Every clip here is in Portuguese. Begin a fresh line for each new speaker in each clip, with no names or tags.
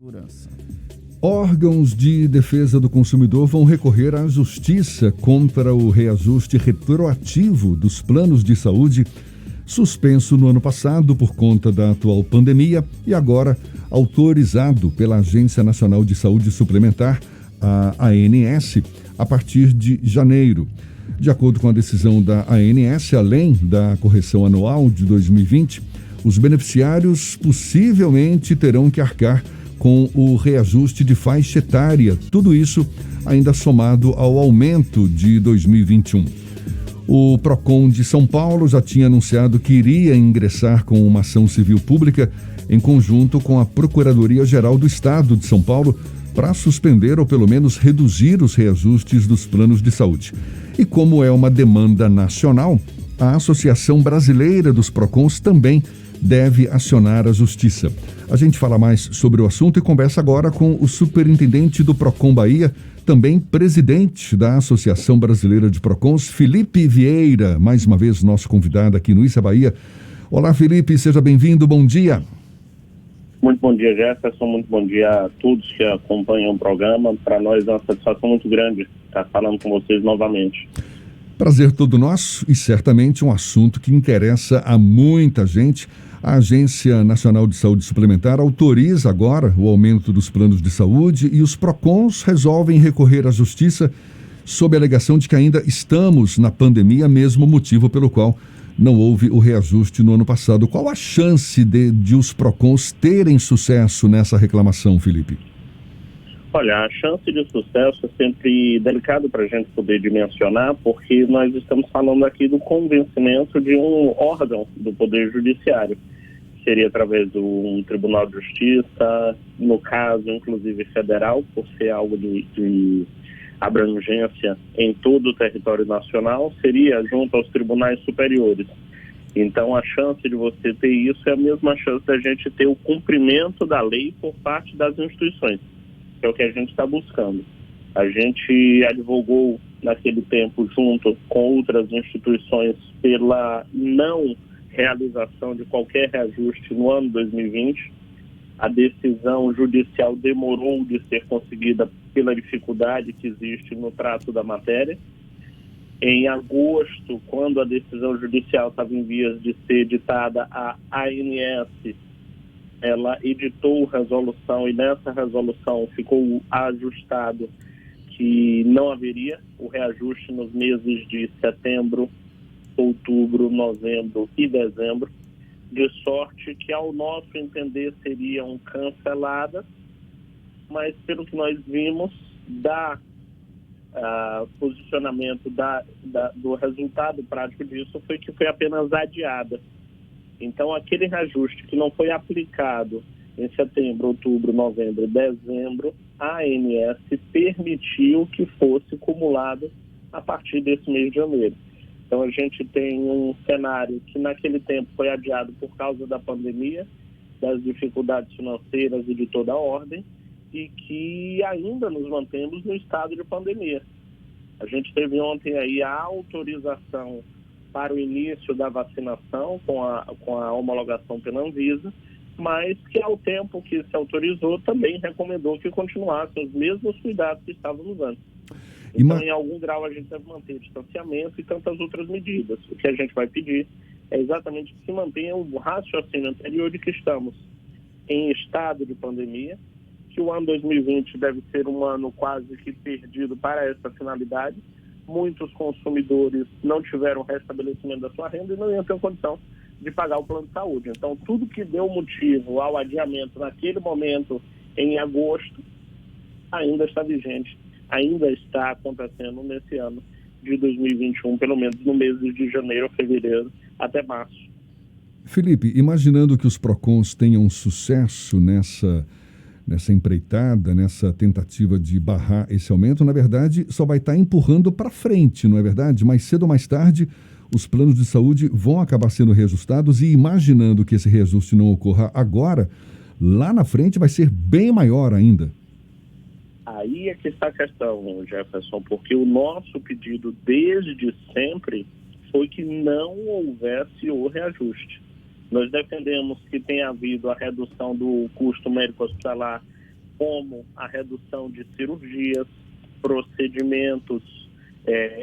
Segurança.
Órgãos de defesa do consumidor vão recorrer à justiça contra o reajuste retroativo dos planos de saúde, suspenso no ano passado por conta da atual pandemia e agora autorizado pela Agência Nacional de Saúde Suplementar, a ANS, a partir de janeiro. De acordo com a decisão da ANS, além da correção anual de 2020, os beneficiários possivelmente terão que arcar com o reajuste de faixa etária, tudo isso ainda somado ao aumento de 2021. O PROCON de São Paulo já tinha anunciado que iria ingressar com uma ação civil pública em conjunto com a Procuradoria-Geral do Estado de São Paulo para suspender ou pelo menos reduzir os reajustes dos planos de saúde. E como é uma demanda nacional, a Associação Brasileira dos PROCONs também deve acionar a justiça. A gente fala mais sobre o assunto e conversa agora com o superintendente do PROCON Bahia, também presidente da Associação Brasileira de PROCONs, Felipe Vieira, mais uma vez nosso convidado aqui no Issa Bahia. Olá, Felipe, seja bem-vindo, bom dia.
Muito bom dia, Jefferson, muito bom dia a todos que acompanham o programa. Para nós é uma satisfação muito grande estar falando com vocês novamente.
Prazer todo nosso e certamente um assunto que interessa a muita gente. A Agência Nacional de Saúde Suplementar autoriza agora o aumento dos planos de saúde e os PROCONs resolvem recorrer à justiça sob a alegação de que ainda estamos na pandemia, mesmo motivo pelo qual não houve o reajuste no ano passado. Qual a chance de os PROCONs terem sucesso nessa reclamação, Felipe?
Olha, a chance de sucesso é sempre delicado para a gente poder dimensionar, porque nós estamos falando aqui do convencimento de um órgão do Poder Judiciário. Seria através de um Tribunal de Justiça, no caso, inclusive federal, por ser algo de abrangência em todo o território nacional, seria junto aos tribunais superiores. Então, a chance de você ter isso é a mesma chance da gente ter o cumprimento da lei por parte das instituições, que é o que a gente está buscando. A gente advogou naquele tempo junto com outras instituições pela não realização de qualquer reajuste no ano 2020. A decisão judicial demorou de ser conseguida pela dificuldade que existe no trato da matéria. Em agosto, quando a decisão judicial estava em vias de ser editada, a ANS ela editou resolução e nessa resolução ficou ajustado que não haveria o reajuste nos meses de setembro, outubro, novembro e dezembro, de sorte que, ao nosso entender, seriam canceladas, mas pelo que nós vimos, posicionamento do resultado prático disso foi que foi apenas adiada. Então, aquele reajuste que não foi aplicado em setembro, outubro, novembro e dezembro, a ANS permitiu que fosse cumulado a partir desse mês de janeiro. Então, a gente tem um cenário que naquele tempo foi adiado por causa da pandemia, das dificuldades financeiras e de toda a ordem, e que ainda nos mantemos no estado de pandemia. A gente teve ontem aí a autorização para o início da vacinação com a homologação pela Anvisa, mas que ao tempo que se autorizou também recomendou que continuassem os mesmos cuidados que estávamos antes. Então, em algum grau, a gente deve manter distanciamento e tantas outras medidas. O que a gente vai pedir é exatamente que se mantenha o raciocínio anterior de que estamos em estado de pandemia, que o ano 2020 deve ser um ano quase que perdido para essa finalidade. Muitos consumidores não tiveram restabelecimento da sua renda e não iam ter condição de pagar o plano de saúde. Então, tudo que deu motivo ao adiamento naquele momento, em agosto, ainda está vigente, ainda está acontecendo nesse ano de 2021, pelo menos no mês de janeiro, fevereiro, até março.
Felipe, imaginando que os PROCONs tenham sucesso nessa empreitada, nessa tentativa de barrar esse aumento, na verdade, só vai estar empurrando para frente, não é verdade? Mais cedo ou mais tarde, os planos de saúde vão acabar sendo reajustados e imaginando que esse reajuste não ocorra agora, lá na frente vai ser bem maior ainda.
Aí é que está a questão, Jefferson, porque o nosso pedido desde sempre foi que não houvesse o reajuste. Nós defendemos que tenha havido a redução do custo médico hospitalar como a redução de cirurgias, procedimentos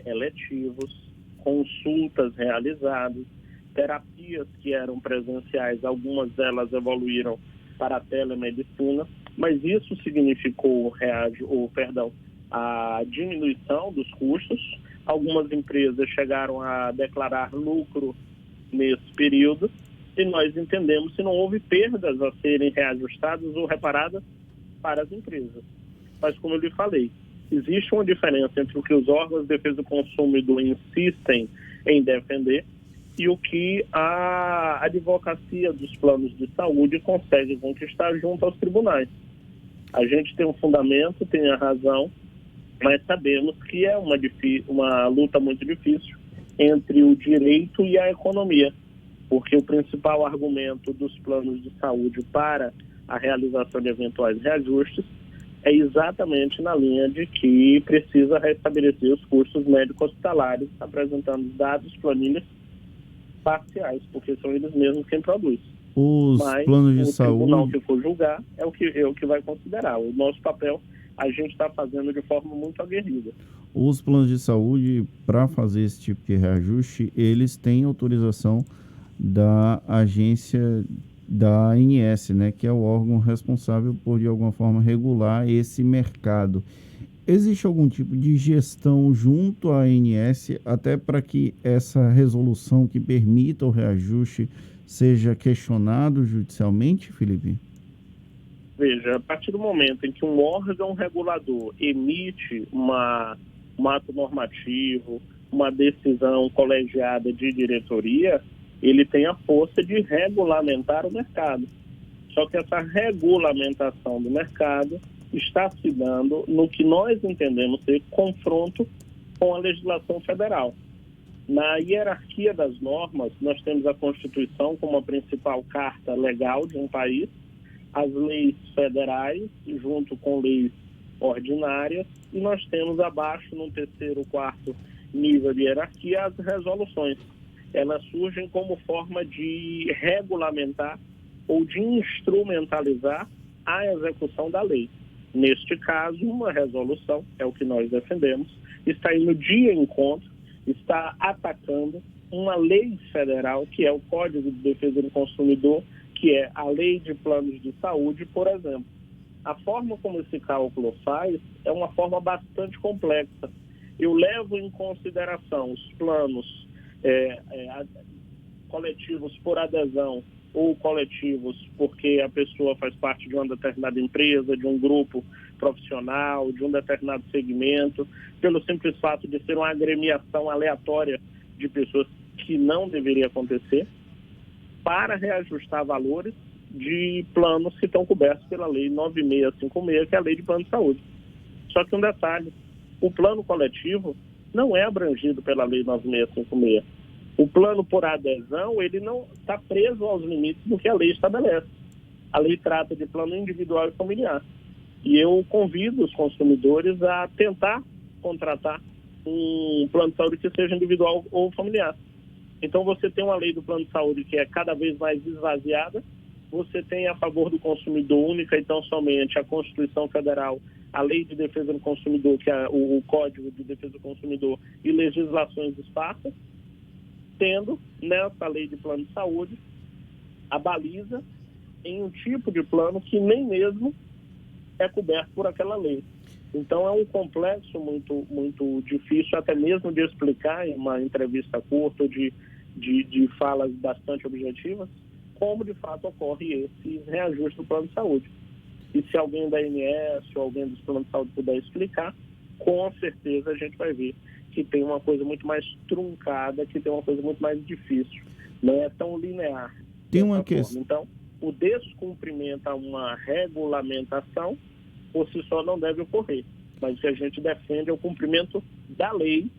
eletivos, consultas realizadas, terapias que eram presenciais, algumas delas evoluíram para a telemedicina, mas isso significou a diminuição dos custos. Algumas empresas chegaram a declarar lucro nesse período e nós entendemos que não houve perdas a serem reajustadas ou reparadas para as empresas. Mas, como eu lhe falei, existe uma diferença entre o que os órgãos de defesa do consumidor insistem em defender e o que a advocacia dos planos de saúde consegue conquistar junto aos tribunais. A gente tem um fundamento, tem a razão, mas sabemos que é uma luta muito difícil entre o direito e a economia, porque o principal argumento dos planos de saúde para a realização de eventuais reajustes é exatamente na linha de que precisa restabelecer os custos médico-hospitalares, apresentando dados, planilhas parciais, porque são eles mesmos quem produzem.
Mas planos de saúde,
o tribunal que for julgar é o que vai considerar. O nosso papel a gente está fazendo de forma muito aguerrida.
Os planos de saúde, para fazer esse tipo de reajuste, eles têm autorização da agência da ANS, né, que é o órgão responsável por, de alguma forma, regular esse mercado. Existe algum tipo de gestão junto à ANS, até para que essa resolução que permita o reajuste seja questionado judicialmente, Felipe?
Veja, a partir do momento em que um órgão regulador emite um ato normativo, uma decisão colegiada de diretoria, ele tem a força de regulamentar o mercado. Só que essa regulamentação do mercado está se dando no que nós entendemos ser confronto com a legislação federal. Na hierarquia das normas, nós temos a Constituição como a principal carta legal de um país, as leis federais, junto com leis ordinárias, e nós temos abaixo, no terceiro, quarto nível de hierarquia, as resoluções. Elas surgem como forma de regulamentar ou de instrumentalizar a execução da lei. Neste caso, uma resolução, é o que nós defendemos, está indo de encontro, está atacando uma lei federal, que é o Código de Defesa do Consumidor, que é a Lei de Planos de Saúde, por exemplo. A forma como esse cálculo faz é uma forma bastante complexa. Eu levo em consideração os planos coletivos por adesão ou coletivos porque a pessoa faz parte de uma determinada empresa, de um grupo profissional, de um determinado segmento, pelo simples fato de ser uma agremiação aleatória de pessoas que não deveria acontecer, para reajustar valores de planos que estão cobertos pela Lei 9656, que é a Lei de Plano de Saúde. Só que um detalhe, o plano coletivo não é abrangido pela Lei 9656. O plano por adesão, ele não está preso aos limites do que a lei estabelece. A lei trata de plano individual e familiar. E eu convido os consumidores a tentar contratar um plano de saúde que seja individual ou familiar. Então você tem uma lei do plano de saúde que é cada vez mais esvaziada, você tem a favor do consumidor única e tão somente a Constituição Federal, a Lei de Defesa do Consumidor, que é o Código de Defesa do Consumidor, e legislações esparsas, tendo nessa lei de plano de saúde a baliza em um tipo de plano que nem mesmo é coberto por aquela lei. Então é um complexo muito, muito difícil até mesmo de explicar em uma entrevista curta ou de falas bastante objetivas, como de fato ocorre esse reajuste do plano de saúde. E se alguém da ANS ou alguém dos planos de saúde puder explicar, com certeza a gente vai ver que tem uma coisa muito mais truncada, que tem uma coisa muito mais difícil. Não é tão linear.
Tem uma questão.
Então, o descumprimento a uma regulamentação, por si só, não deve ocorrer. Mas o que a gente defende é o cumprimento da lei,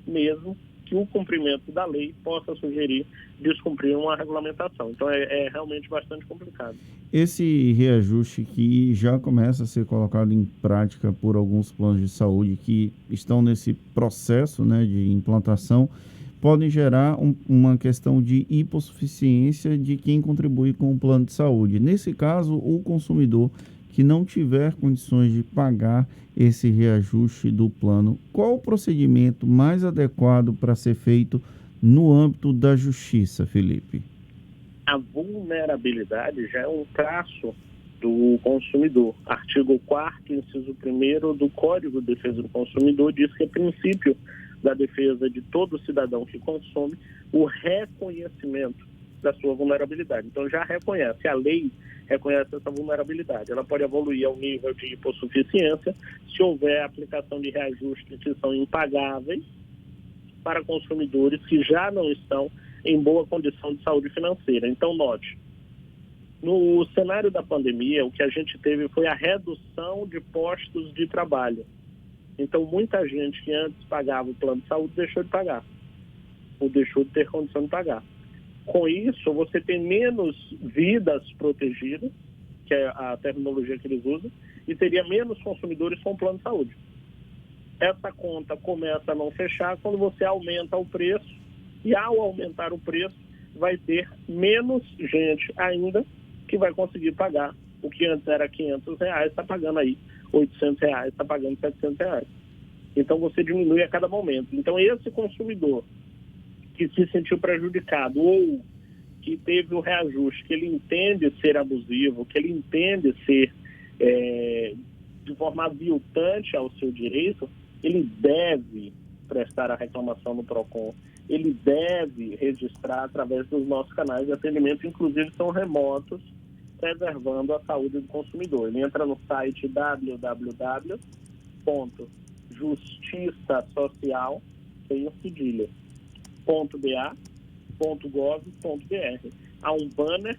mesmo que o cumprimento da lei possa sugerir descumprir uma regulamentação. Então, é realmente bastante complicado.
Esse reajuste que já começa a ser colocado em prática por alguns planos de saúde que estão nesse processo, né, de implantação, podem gerar uma questão de hipossuficiência de quem contribui com o plano de saúde. Nesse caso, o consumidor que não tiver condições de pagar esse reajuste do plano, qual o procedimento mais adequado para ser feito no âmbito da justiça, Felipe?
A vulnerabilidade já é um traço do consumidor. Artigo 4º, inciso 1º do Código de Defesa do Consumidor diz que é princípio da defesa de todo cidadão que consome o reconhecimento da sua vulnerabilidade. Então já reconhece, a lei reconhece essa vulnerabilidade. Ela pode evoluir ao nível de hipossuficiência se houver aplicação de reajustes que são impagáveis para consumidores que já não estão em boa condição de saúde financeira. Então, note, no cenário da pandemia, o que a gente teve foi a redução de postos de trabalho. Então, muita gente que antes pagava o plano de saúde deixou de pagar, ou deixou de ter condição de pagar. Com isso, você tem menos vidas protegidas, que é a terminologia que eles usam, e teria menos consumidores com plano de saúde. Essa conta começa a não fechar quando você aumenta o preço, e ao aumentar o preço, vai ter menos gente ainda que vai conseguir pagar o que antes era R$500, está pagando aí R$800, está pagando R$700. Então você diminui a cada momento. Então esse consumidor que se sentiu prejudicado ou que teve o reajuste, que ele entende ser abusivo, que ele entende ser de forma aviltante ao seu direito, ele deve prestar a reclamação no PROCON, ele deve registrar através dos nossos canais de atendimento, inclusive são remotos, preservando a saúde do consumidor. Ele entra no site www.justiçasocial.ba.gov.br. Há um banner,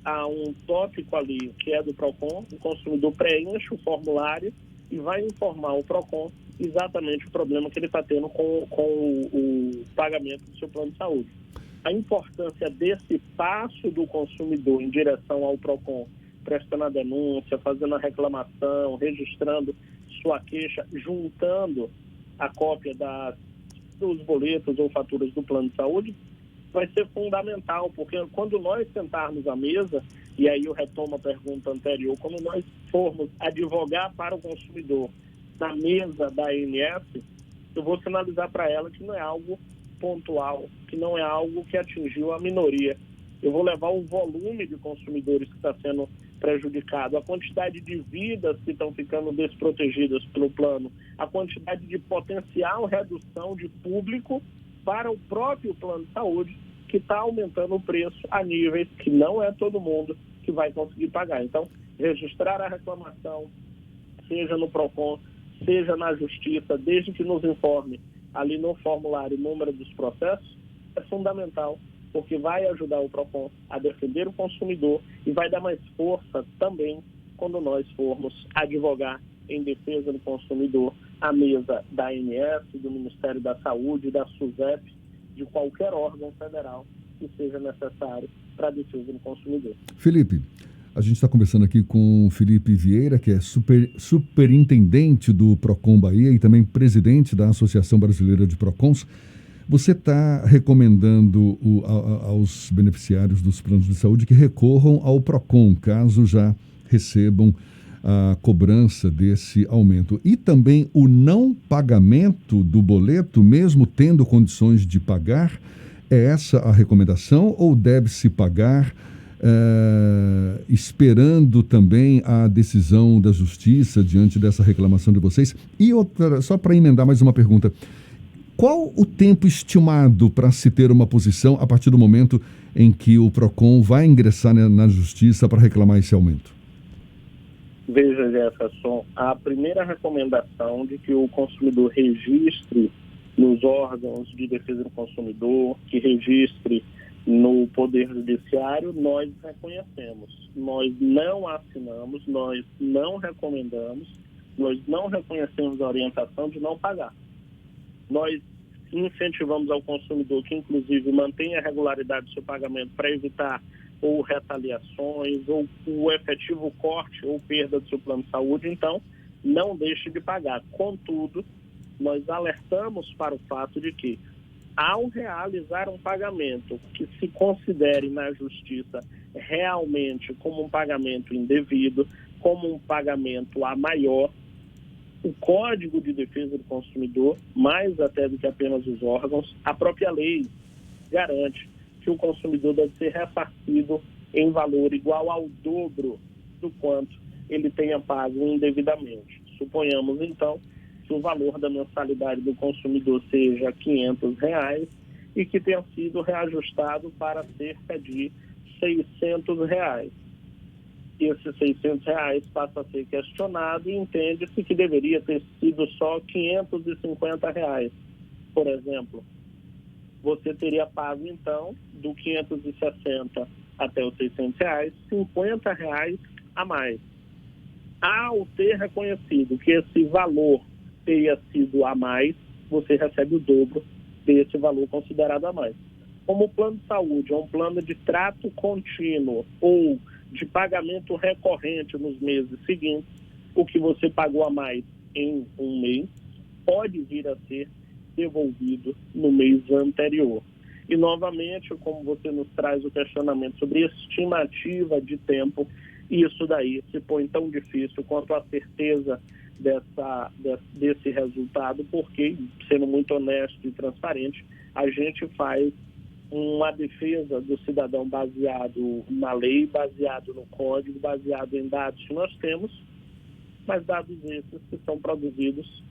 há um tópico ali que é do PROCON, o consumidor preenche o formulário e vai informar o PROCON exatamente o problema que ele está tendo com o pagamento do seu plano de saúde. A importância desse passo do consumidor em direção ao PROCON, prestando a denúncia, fazendo a reclamação, registrando sua queixa, juntando a cópia dos boletos ou faturas do plano de saúde, vai ser fundamental, porque quando nós sentarmos à mesa, e aí eu retomo a pergunta anterior, quando nós formos advogar para o consumidor na mesa da ANS, eu vou sinalizar para ela que não é algo pontual, que não é algo que atingiu a minoria. Eu vou levar o volume de consumidores que está sendo prejudicado, a quantidade de vidas que estão ficando desprotegidas pelo plano, a quantidade de potencial redução de público para o próprio plano de saúde, que está aumentando o preço a níveis que não é todo mundo que vai conseguir pagar. Então, registrar a reclamação, seja no PROCON, seja na Justiça, desde que nos informe ali no formulário o número dos processos, é fundamental, porque vai ajudar o PROCON a defender o consumidor e vai dar mais força também quando nós formos advogar em defesa do consumidor à mesa da ANS, do Ministério da Saúde, da SUSEP, de qualquer órgão federal que seja necessário para a defesa do consumidor.
Felipe, a gente está conversando aqui com o Felipe Vieira, que é superintendente do PROCON Bahia e também presidente da Associação Brasileira de PROCONs. Você está recomendando aos beneficiários dos planos de saúde que recorram ao PROCON, caso já recebam a cobrança desse aumento. E também o não pagamento do boleto, mesmo tendo condições de pagar, é essa a recomendação ou deve-se pagar esperando também a decisão da Justiça diante dessa reclamação de vocês? E outra, só para emendar mais uma pergunta, qual o tempo estimado para se ter uma posição a partir do momento em que o PROCON vai ingressar na Justiça para reclamar esse aumento?
Veja, Jefferson, a primeira recomendação de que o consumidor registre nos órgãos de defesa do consumidor, que registre no Poder Judiciário, nós reconhecemos. Nós não assinamos, nós não recomendamos, nós não reconhecemos a orientação de não pagar. Nós incentivamos ao consumidor que, inclusive, mantenha a regularidade do seu pagamento para evitar ou retaliações, ou o efetivo corte ou perda do seu plano de saúde. Então, não deixe de pagar. Contudo, nós alertamos para o fato de que, ao realizar um pagamento que se considere na Justiça realmente como um pagamento indevido, como um pagamento a maior, o Código de Defesa do Consumidor, mais até do que apenas os órgãos, a própria lei garante que o consumidor deve ser ressarcido em valor igual ao dobro do quanto ele tenha pago indevidamente. Suponhamos, então, que o valor da mensalidade do consumidor seja R$ 500 e que tenha sido reajustado para cerca de R$ 600. E esses R$ 600 passa a ser questionado e entende-se que deveria ter sido só R$ 550. Por exemplo, você teria pago, então, do 560 até os R$ 600, R$ 50 a mais. Ao ter reconhecido que esse valor teria sido a mais, você recebe o dobro desse valor considerado a mais. Como o plano de saúde é um plano de trato contínuo ou de pagamento recorrente nos meses seguintes, o que você pagou a mais em um mês pode vir a ser devolvido no mês anterior. E, novamente, como você nos traz o questionamento sobre estimativa de tempo, isso daí se põe tão difícil quanto a certeza desse resultado, porque, sendo muito honesto e transparente, a gente faz uma defesa do cidadão baseado na lei, baseado no código, baseado em dados que nós temos, mas dados esses que são produzidos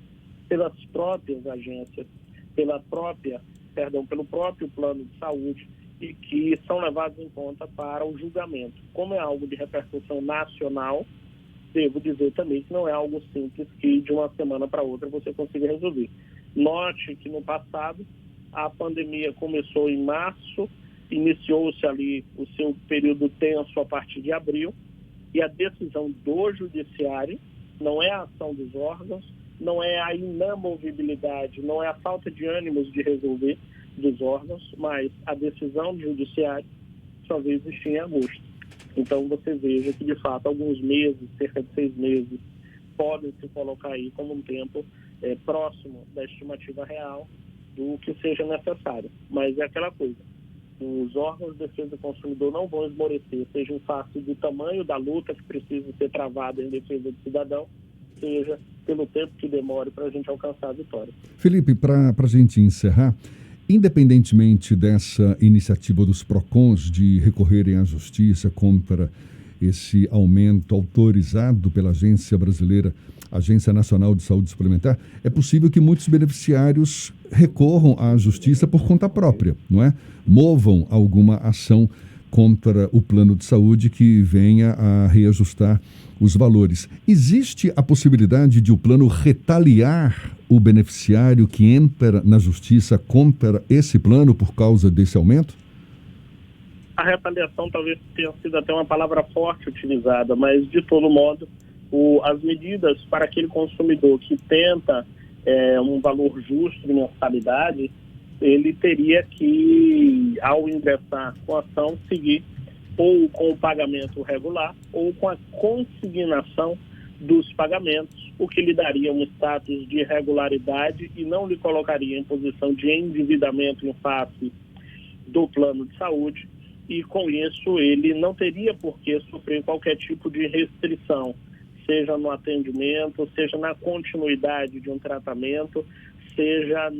pelas próprias agências, pelo próprio plano de saúde e que são levados em conta para o julgamento. Como é algo de repercussão nacional, devo dizer também que não é algo simples que de uma semana para outra você consiga resolver. Note que no passado a pandemia começou em março, iniciou-se ali o seu período tenso a partir de abril, e a decisão do judiciário não é a ação dos órgãos, não é a inamovibilidade, não é a falta de ânimos de resolver dos órgãos, mas a decisão do judiciário só veio existir em agosto. Então você veja que, de fato, alguns meses, cerca de 6 meses, podem se colocar aí como um tempo próximo da estimativa real do que seja necessário. Mas é aquela coisa, os órgãos de defesa do consumidor não vão esmorecer, seja em face do tamanho da luta que precisa ser travada em defesa do cidadão, seja pelo tempo que demore para a gente alcançar a vitória.
Felipe, para a gente encerrar, independentemente dessa iniciativa dos PROCONs de recorrerem à justiça contra esse aumento autorizado pela Agência Nacional de Saúde Suplementar, é possível que muitos beneficiários recorram à justiça por conta própria, não é? Movam alguma ação contra o plano de saúde que venha a reajustar os valores. Existe a possibilidade de o plano retaliar o beneficiário que entra na justiça contra esse plano por causa desse aumento?
A retaliação talvez tenha sido até uma palavra forte utilizada, mas, de todo modo, as medidas para aquele consumidor que tenta um valor justo de mensalidade, ele teria que, ao ingressar com a ação, seguir ou com o pagamento regular ou com a consignação dos pagamentos, o que lhe daria um status de irregularidade e não lhe colocaria em posição de endividamento em face do plano de saúde, e com isso ele não teria por que sofrer qualquer tipo de restrição, seja no atendimento, seja na continuidade de um tratamento, seja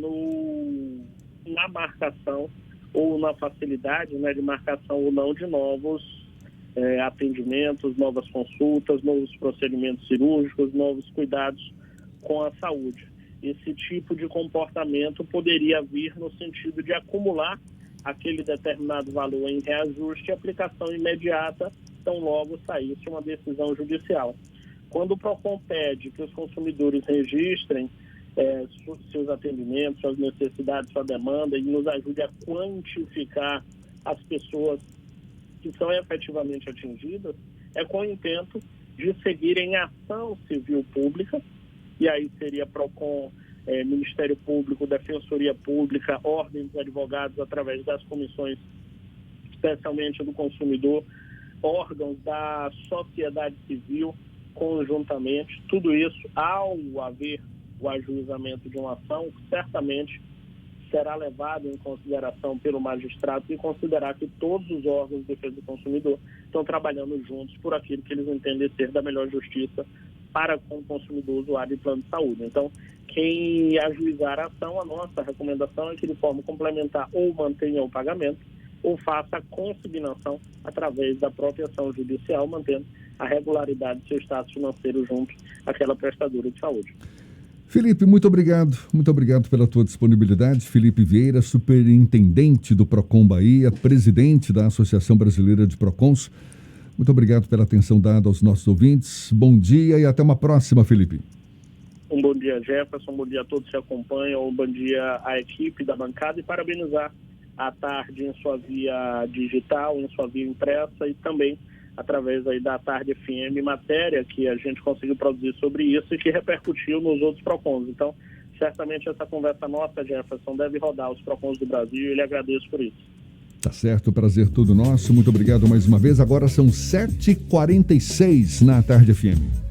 na marcação ou na facilidade, né, de marcação ou não de novos atendimentos, novas consultas, novos procedimentos cirúrgicos, novos cuidados com a saúde. Esse tipo de comportamento poderia vir no sentido de acumular aquele determinado valor em reajuste e aplicação imediata, tão logo saísse uma decisão judicial. Quando o PROCON pede que os consumidores registrem seus atendimentos, suas necessidades, sua demanda, e nos ajude a quantificar as pessoas que são efetivamente atingidas, é com o intento de seguir em ação civil pública, e aí seria PROCON, Ministério Público, Defensoria Pública, Ordem dos Advogados, através das comissões, especialmente do consumidor, órgãos da sociedade civil, conjuntamente. Tudo isso, ao haver o ajuizamento de uma ação, certamente será levado em consideração pelo magistrado e considerar que todos os órgãos de defesa do consumidor estão trabalhando juntos por aquilo que eles entendem ser da melhor justiça para com o consumidor usuário de plano de saúde. Então, quem ajuizar a ação, a nossa recomendação é que de forma complementar ou mantenha o pagamento ou faça a consignação através da própria ação judicial, mantendo a regularidade do seu status financeiro junto àquela prestadora de saúde.
Felipe, muito obrigado pela tua disponibilidade. Felipe Vieira, superintendente do Procon Bahia, presidente da Associação Brasileira de Procons. Muito obrigado pela atenção dada aos nossos ouvintes. Bom dia e até uma próxima, Felipe.
Um bom dia, Jefferson, um bom dia a todos que acompanham, um bom dia à equipe da bancada e parabenizar a Tarde em sua via digital, em sua via impressa e também através aí da Tarde FM, matéria que a gente conseguiu produzir sobre isso e que repercutiu nos outros PROCONs. Então, certamente essa conversa nossa, Jefferson, deve rodar os PROCONs do Brasil e lhe agradeço por isso.
Tá certo, prazer todo nosso. Muito obrigado mais uma vez. Agora são 7h46 na Tarde FM.